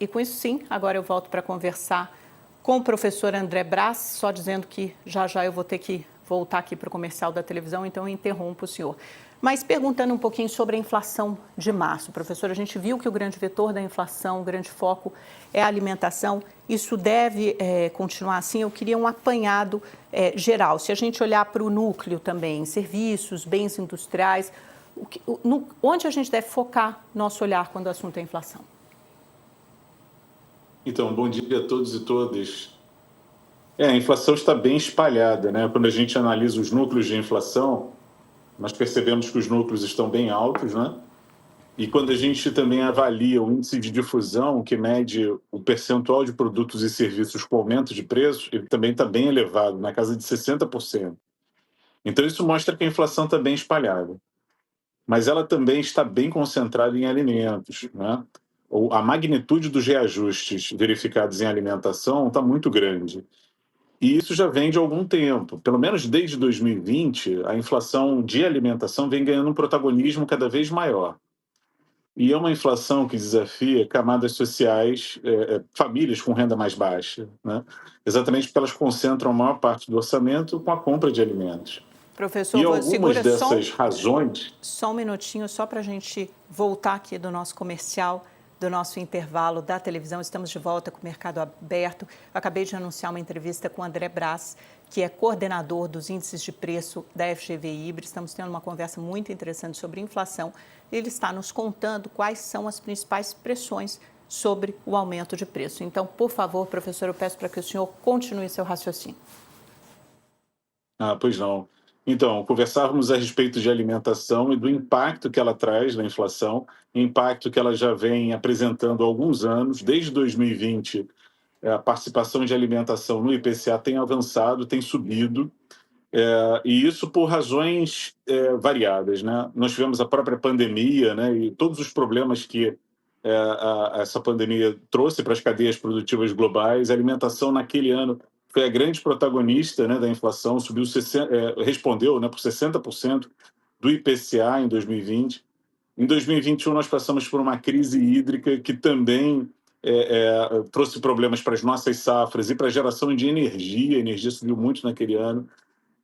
E com isso, sim, agora eu volto para conversar com o professor André Brás, só dizendo que já eu vou ter que voltar aqui para o comercial da televisão, então eu interrompo o senhor. Mas perguntando um pouquinho sobre a inflação de março, professor, a gente viu que o grande vetor da inflação, o grande foco é a alimentação. Isso deve continuar assim? Eu queria um apanhado geral. Se a gente olhar para o núcleo também, serviços, bens industriais, onde a gente deve focar nosso olhar quando o assunto é inflação? Então, bom dia a todos e todas. A inflação está bem espalhada, né? Quando a gente analisa os núcleos de inflação, nós percebemos que os núcleos estão bem altos, né? E quando a gente também avalia o índice de difusão, que mede o percentual de produtos e serviços com aumento de preços, ele também está bem elevado, na casa de 60%. Então, isso mostra que a inflação está bem espalhada. Mas ela também está bem concentrada em alimentos, né? A magnitude dos reajustes verificados em alimentação está muito grande. E isso já vem de algum tempo. Pelo menos desde 2020, a inflação de alimentação vem ganhando um protagonismo cada vez maior. E é uma inflação que desafia camadas sociais, famílias com renda mais baixa, né? Exatamente porque elas concentram a maior parte do orçamento com a compra de alimentos. Professor, E algumas segura dessas razões... Só um minutinho, só para a gente voltar aqui do nosso comercial, do nosso intervalo da televisão. Estamos de volta com o Mercado Aberto. Eu acabei de anunciar uma entrevista com o André Brás, que é coordenador dos índices de preço da FGV Ibra. Estamos tendo uma conversa muito interessante sobre inflação. Ele está nos contando quais são as principais pressões sobre o aumento de preço. Então, por favor, professor, eu peço para que o senhor continue seu raciocínio. Pois não. Então, conversávamos a respeito de alimentação e do impacto que ela traz na inflação, impacto que ela já vem apresentando há alguns anos. Desde 2020, a participação de alimentação no IPCA tem avançado, tem subido, e isso por razões variadas, né? Nós tivemos a própria pandemia, né, e todos os problemas que essa pandemia trouxe para as cadeias produtivas globais. A alimentação, naquele ano, foi a grande protagonista, né, da inflação, respondeu, né, por 60% do IPCA em 2020. Em 2021, nós passamos por uma crise hídrica que também trouxe problemas para as nossas safras e para a geração de energia. A energia subiu muito naquele ano.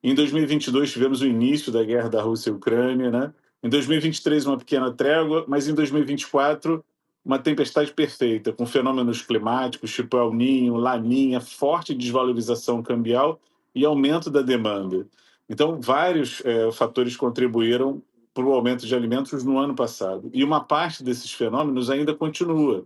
Em 2022, tivemos o início da guerra da Rússia e Ucrânia, né? Em 2023, uma pequena trégua, mas em 2024, uma tempestade perfeita, com fenômenos climáticos tipo El Niño, Laninha, forte desvalorização cambial e aumento da demanda. Então, vários fatores contribuíram para o aumento de alimentos no ano passado. E uma parte desses fenômenos ainda continua.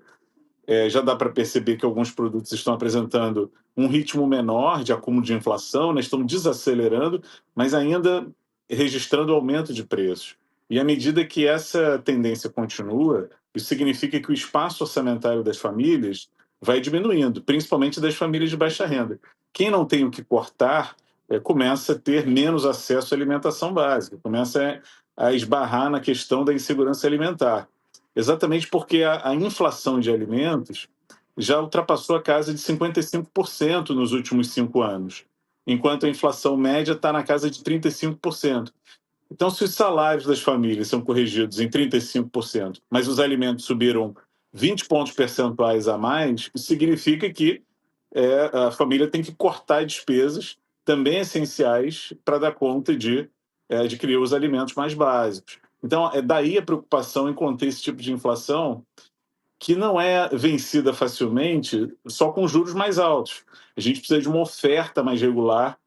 Já dá para perceber que alguns produtos estão apresentando um ritmo menor de acúmulo de inflação, né? Estão desacelerando, mas ainda registrando aumento de preços. E à medida que essa tendência continua, isso significa que o espaço orçamentário das famílias vai diminuindo, principalmente das famílias de baixa renda. Quem não tem o que cortar começa a ter menos acesso à alimentação básica, começa a esbarrar na questão da insegurança alimentar. Exatamente porque a inflação de alimentos já ultrapassou a casa de 55% nos últimos 5 anos, enquanto a inflação média está na casa de 35%. Então, se os salários das famílias são corrigidos em 35%, mas os alimentos subiram 20 pontos percentuais a mais, isso significa que a família tem que cortar despesas também essenciais para dar conta de adquirir os alimentos mais básicos. Então, é daí a preocupação em conter esse tipo de inflação, que não é vencida facilmente só com juros mais altos. A gente precisa de uma oferta mais regular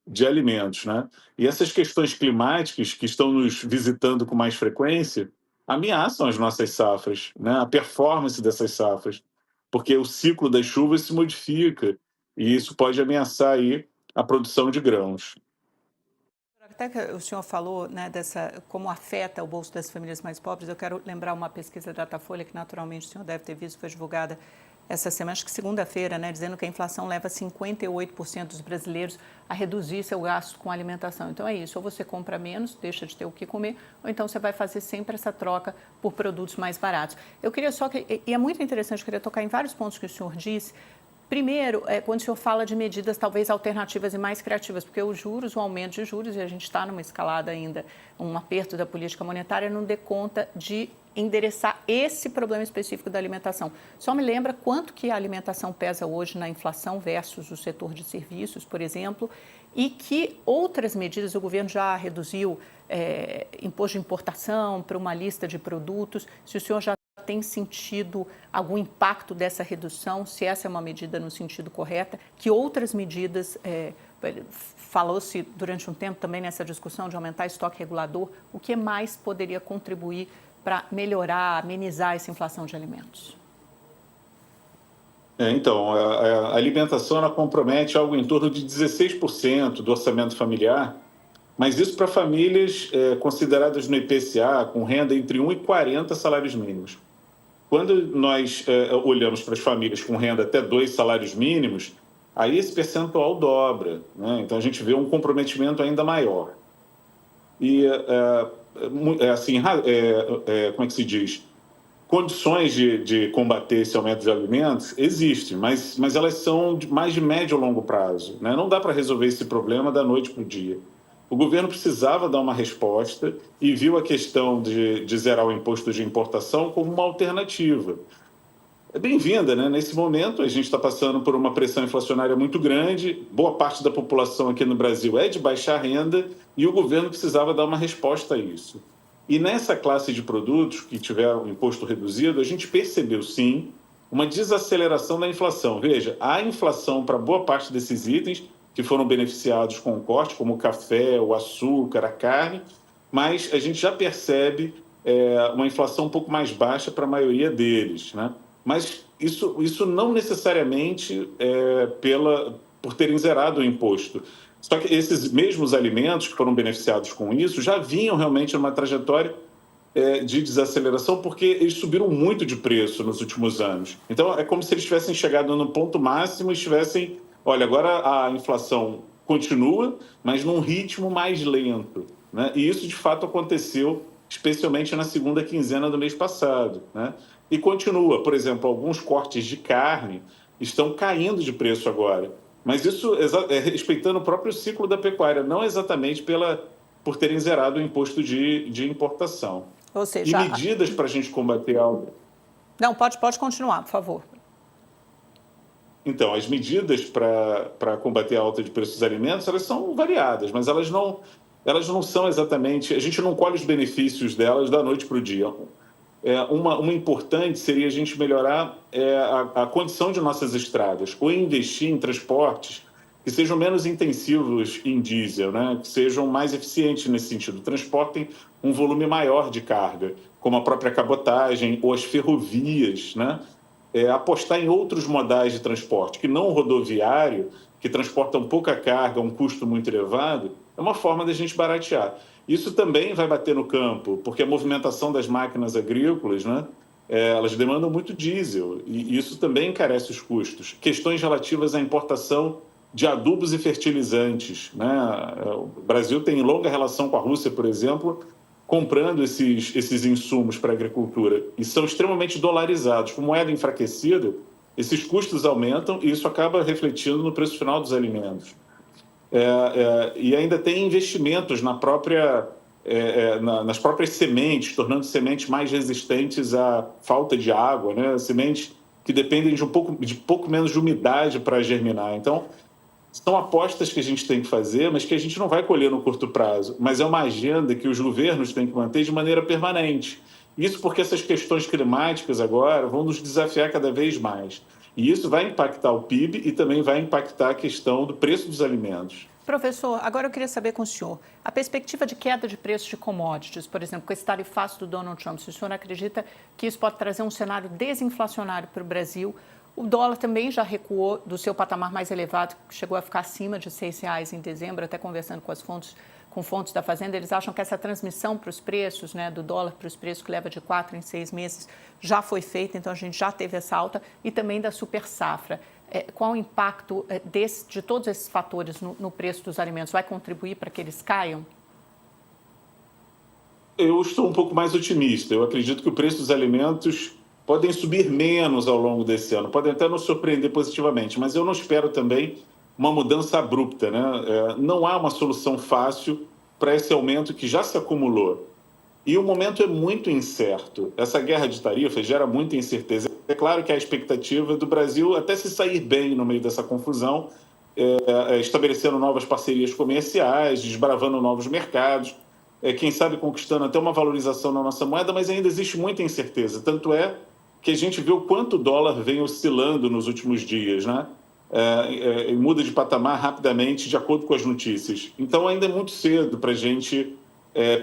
de alimentos, né? E essas questões climáticas que estão nos visitando com mais frequência ameaçam as nossas safras, né? A performance dessas safras, porque o ciclo das chuvas se modifica e isso pode ameaçar aí a produção de grãos. Até que o senhor falou, né, dessa como afeta o bolso das famílias mais pobres, eu quero lembrar uma pesquisa da Datafolha que naturalmente o senhor deve ter visto, foi divulgada essa semana, acho que segunda-feira, né, dizendo que a inflação leva 58% dos brasileiros a reduzir seu gasto com alimentação. Então é isso, ou você compra menos, deixa de ter o que comer, ou então você vai fazer sempre essa troca por produtos mais baratos. Eu queria só que, e é muito interessante, eu queria tocar em vários pontos que o senhor disse, Primeiro, quando o senhor fala de medidas talvez alternativas e mais criativas, porque os juros, o aumento de juros, e a gente está numa escalada ainda, um aperto da política monetária, não dê conta de endereçar esse problema específico da alimentação. Só me lembra quanto que a alimentação pesa hoje na inflação versus o setor de serviços, por exemplo, e que outras medidas, o governo já reduziu imposto de importação para uma lista de produtos, se o senhor já tem sentido algum impacto dessa redução, se essa é uma medida no sentido correto, que outras medidas, falou-se durante um tempo também nessa discussão de aumentar estoque regulador, o que mais poderia contribuir para melhorar, amenizar essa inflação de alimentos? Então, a alimentação ela compromete algo em torno de 16% do orçamento familiar, mas isso para famílias consideradas no IPCA com renda entre 1 e 40 salários mínimos. Quando nós olhamos para as famílias com renda até 2 salários mínimos, aí esse percentual dobra, né? Então a gente vê um comprometimento ainda maior. E, como é que se diz? Condições de combater esse aumento de alimentos existem, mas elas são mais de médio e longo prazo, né? Não dá para resolver esse problema da noite para o dia. O governo precisava dar uma resposta e viu a questão de zerar o imposto de importação como uma alternativa. É bem-vinda, né? Nesse momento, a gente está passando por uma pressão inflacionária muito grande, boa parte da população aqui no Brasil é de baixa renda e o governo precisava dar uma resposta a isso. E nessa classe de produtos que tiveram imposto reduzido, a gente percebeu, sim, uma desaceleração da inflação. Veja, há inflação para boa parte desses itens que foram beneficiados com o corte, como o café, o açúcar, a carne, mas a gente já percebe uma inflação um pouco mais baixa para a maioria deles, né? Mas isso não necessariamente por terem zerado o imposto. Só que esses mesmos alimentos que foram beneficiados com isso já vinham realmente numa trajetória de desaceleração, porque eles subiram muito de preço nos últimos anos. Então, é como se eles tivessem chegado no ponto máximo e estivessem... Olha, agora a inflação continua, mas num ritmo mais lento, né? E isso, de fato, aconteceu especialmente na segunda quinzena do mês passado, né? E continua. Por exemplo, alguns cortes de carne estão caindo de preço agora. Mas isso respeitando o próprio ciclo da pecuária, não exatamente por terem zerado o imposto de importação. Ou seja, e medidas para a gente combater algo. Não, pode continuar, por favor. Então, as medidas para combater a alta de preços dos alimentos, elas são variadas, mas elas não são exatamente... A gente não colhe os benefícios delas da noite para o dia. Uma importante seria a gente melhorar a condição de nossas estradas, ou investir em transportes que sejam menos intensivos em diesel, né? Que sejam mais eficientes nesse sentido, transportem um volume maior de carga, como a própria cabotagem ou as ferrovias, né? Apostar em outros modais de transporte, que não o rodoviário, que transportam pouca carga a um custo muito elevado, é uma forma de a gente baratear. Isso também vai bater no campo, porque a movimentação das máquinas agrícolas, né, elas demandam muito diesel, e isso também encarece os custos. Questões relativas à importação de adubos e fertilizantes, né? O Brasil tem longa relação com a Rússia, por exemplo, comprando esses insumos para a agricultura, e são extremamente dolarizados. Com moeda enfraquecida, esses custos aumentam e isso acaba refletindo no preço final dos alimentos. E ainda tem investimentos nas próprias sementes, tornando sementes mais resistentes à falta de água, né? Sementes que dependem de pouco menos de umidade para germinar. Então, são apostas que a gente tem que fazer, mas que a gente não vai colher no curto prazo. Mas é uma agenda que os governos têm que manter de maneira permanente. Isso porque essas questões climáticas agora vão nos desafiar cada vez mais. E isso vai impactar o PIB e também vai impactar a questão do preço dos alimentos. Professor, agora eu queria saber com o senhor, a perspectiva de queda de preços de commodities, por exemplo, com esse tarifaço do Donald Trump, se o senhor acredita que isso pode trazer um cenário desinflacionário para o Brasil? O dólar também já recuou do seu patamar mais elevado, chegou a ficar acima de R$6 em dezembro, até conversando com fontes da Fazenda, eles acham que essa transmissão para os preços, né, do dólar para os preços, que leva de 4 em 6 meses, já foi feita, então a gente já teve essa alta, e também da super safra. Qual o impacto de todos esses fatores no preço dos alimentos? Vai contribuir para que eles caiam? Eu estou um pouco mais otimista. Eu acredito que o preço dos alimentos podem subir menos ao longo desse ano, podem até nos surpreender positivamente, mas eu não espero também uma mudança abrupta, né? Não há uma solução fácil para esse aumento que já se acumulou. E o momento é muito incerto. Essa guerra de tarifas gera muita incerteza. É claro que a expectativa do Brasil até se sair bem no meio dessa confusão, estabelecendo novas parcerias comerciais, desbravando novos mercados, quem sabe conquistando até uma valorização na nossa moeda, mas ainda existe muita incerteza. Tanto é que a gente vê o quanto o dólar vem oscilando nos últimos dias, né? Muda de patamar rapidamente de acordo com as notícias. Então ainda é muito cedo para a gente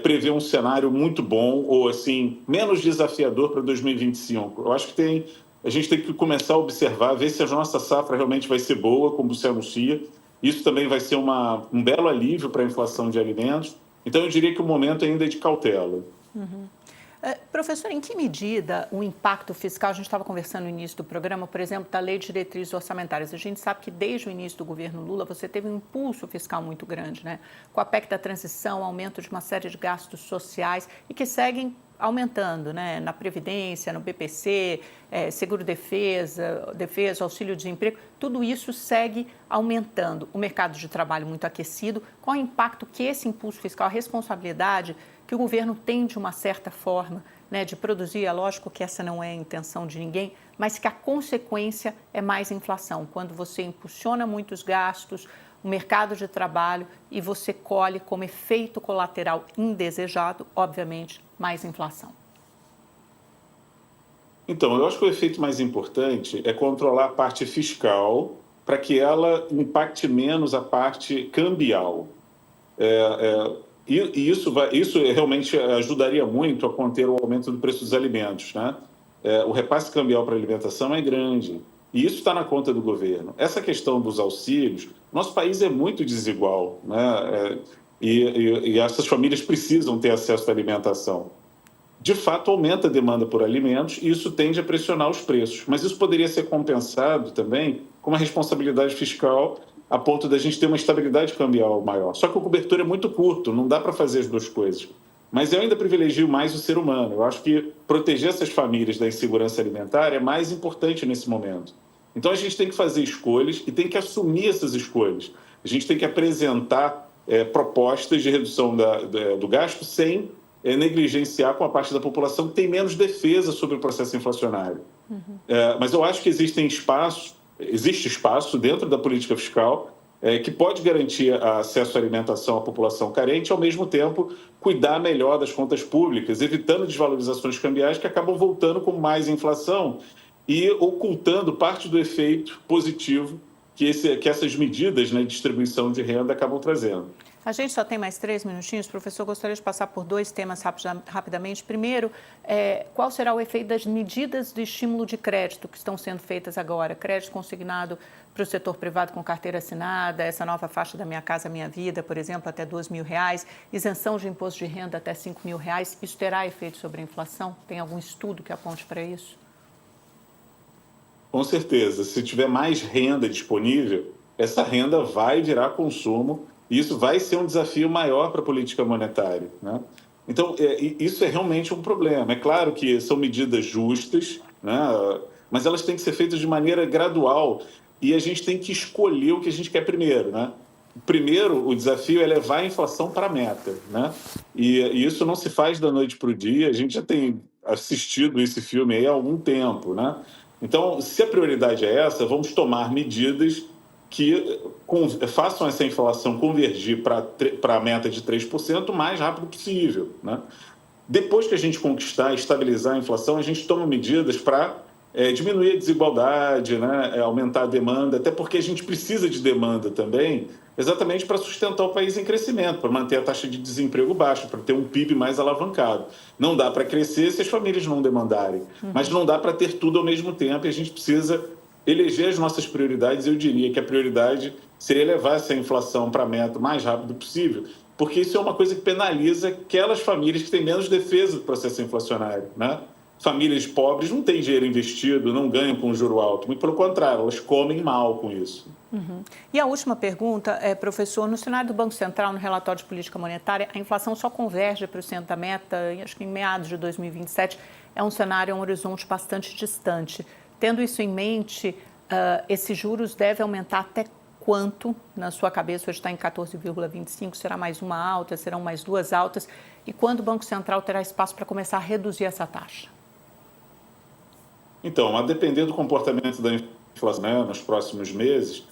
prever um cenário muito bom ou assim menos desafiador para 2025. Eu acho que a gente tem que começar a observar, ver se a nossa safra realmente vai ser boa, como você anuncia. Isso também vai ser um belo alívio para a inflação de alimentos. Então eu diria que o momento ainda é de cautela. Professor, em que medida o impacto fiscal, a gente estava conversando no início do programa, por exemplo, da Lei de Diretrizes Orçamentárias. A gente sabe que desde o início do governo Lula você teve um impulso fiscal muito grande, né? Com a PEC da transição, aumento de uma série de gastos sociais e que seguem aumentando, né? Na Previdência, no BPC, seguro-defesa, auxílio-desemprego, tudo isso segue aumentando. O mercado de trabalho muito aquecido. Qual o impacto que esse impulso fiscal, a responsabilidade que o governo tem, de uma certa forma, né, de produzir? É lógico que essa não é a intenção de ninguém, mas que a consequência é mais inflação. Quando você impulsiona muitos gastos, o mercado de trabalho, e você colhe como efeito colateral indesejado, obviamente, mais inflação. Então, eu acho que o efeito mais importante é controlar a parte fiscal para que ela impacte menos a parte cambial. E isso realmente ajudaria muito a conter o aumento do preço dos alimentos, né? O repasse cambial para a alimentação é grande e isso está na conta do governo. Essa questão dos auxílios, nosso país é muito desigual, né? E essas famílias precisam ter acesso à alimentação. De fato, aumenta a demanda por alimentos e isso tende a pressionar os preços. Mas isso poderia ser compensado também com uma responsabilidade fiscal a ponto da gente ter uma estabilidade cambial maior. Só que o cobertor é muito curto, não dá para fazer as duas coisas. Mas eu ainda privilegio mais o ser humano. Eu acho que proteger essas famílias da insegurança alimentar é mais importante nesse momento. Então a gente tem que fazer escolhas e tem que assumir essas escolhas. A gente tem que apresentar propostas de redução do gasto sem negligenciar com a parte da população que tem menos defesa sobre o processo inflacionário. Mas eu acho que existe espaço dentro da política fiscal que pode garantir acesso à alimentação à população carente e, ao mesmo tempo, cuidar melhor das contas públicas, evitando desvalorizações cambiais que acabam voltando com mais inflação e ocultando parte do efeito positivo que essas medidas, né, de distribuição de renda acabam trazendo. A gente só tem mais 3 minutinhos. Professor, gostaria de passar por 2 temas rapidamente. Primeiro, qual será o efeito das medidas de estímulo de crédito que estão sendo feitas agora? Crédito consignado para o setor privado com carteira assinada, essa nova faixa da Minha Casa Minha Vida, por exemplo, até R$2.000, isenção de imposto de renda até R$5.000. Isso terá efeito sobre a inflação? Tem algum estudo que aponte para isso? Com certeza. Se tiver mais renda disponível, essa renda vai virar consumo. E isso vai ser um desafio maior para a política monetária, né? Então, isso é realmente um problema. É claro que são medidas justas, né? Mas elas têm que ser feitas de maneira gradual e a gente tem que escolher o que a gente quer primeiro, né? Primeiro, o desafio é levar a inflação para a meta, né? E isso não se faz da noite para o dia. A gente já tem assistido esse filme aí há algum tempo, né? Então, se a prioridade é essa, vamos tomar medidas que façam essa inflação convergir para a meta de 3% o mais rápido possível, né? Depois que a gente conquistar e estabilizar a inflação, a gente toma medidas para diminuir a desigualdade, né? Aumentar a demanda, até porque a gente precisa de demanda também, exatamente para sustentar o país em crescimento, para manter a taxa de desemprego baixa, para ter um PIB mais alavancado. Não dá para crescer se as famílias não demandarem, mas não dá para ter tudo ao mesmo tempo e a gente precisa eleger as nossas prioridades. Eu diria que a prioridade seria levar essa inflação para a meta o mais rápido possível, porque isso é uma coisa que penaliza aquelas famílias que têm menos defesa do processo inflacionário, né? Famílias pobres não têm dinheiro investido, não ganham com juro alto, muito pelo contrário, elas comem mal com isso. E a última pergunta, professor, no cenário do Banco Central, no relatório de política monetária, a inflação só converge para o centro da meta, acho que em meados de 2027. é um cenário, um horizonte bastante distante. Tendo isso em mente, esses juros devem aumentar até quanto, na sua cabeça? Hoje está em 14,25, será mais uma alta, serão mais duas altas? E quando o Banco Central terá espaço para começar a reduzir essa taxa? Então, a depender do comportamento da inflação, né, nos próximos meses,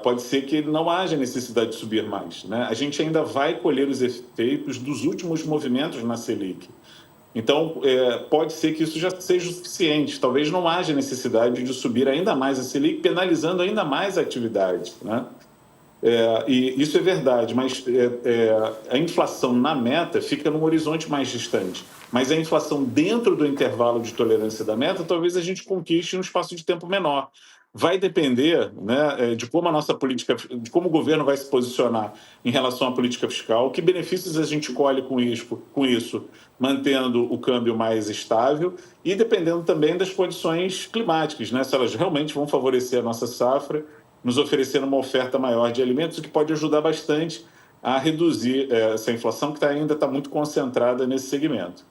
pode ser que não haja necessidade de subir mais, né? A gente ainda vai colher os efeitos dos últimos movimentos na Selic. Então, pode ser que isso já seja o suficiente. Talvez não haja necessidade de subir ainda mais a Selic, penalizando ainda mais a atividade, né? E isso é verdade, mas a inflação na meta fica num horizonte mais distante. Mas a inflação dentro do intervalo de tolerância da meta, talvez a gente conquiste em um espaço de tempo menor. Vai depender, né, de como a nossa política, de como o governo vai se posicionar em relação à política fiscal, que benefícios a gente colhe com isso, mantendo o câmbio mais estável e dependendo também das condições climáticas, né, se elas realmente vão favorecer a nossa safra, nos oferecendo uma oferta maior de alimentos, o que pode ajudar bastante a reduzir essa inflação que ainda está muito concentrada nesse segmento.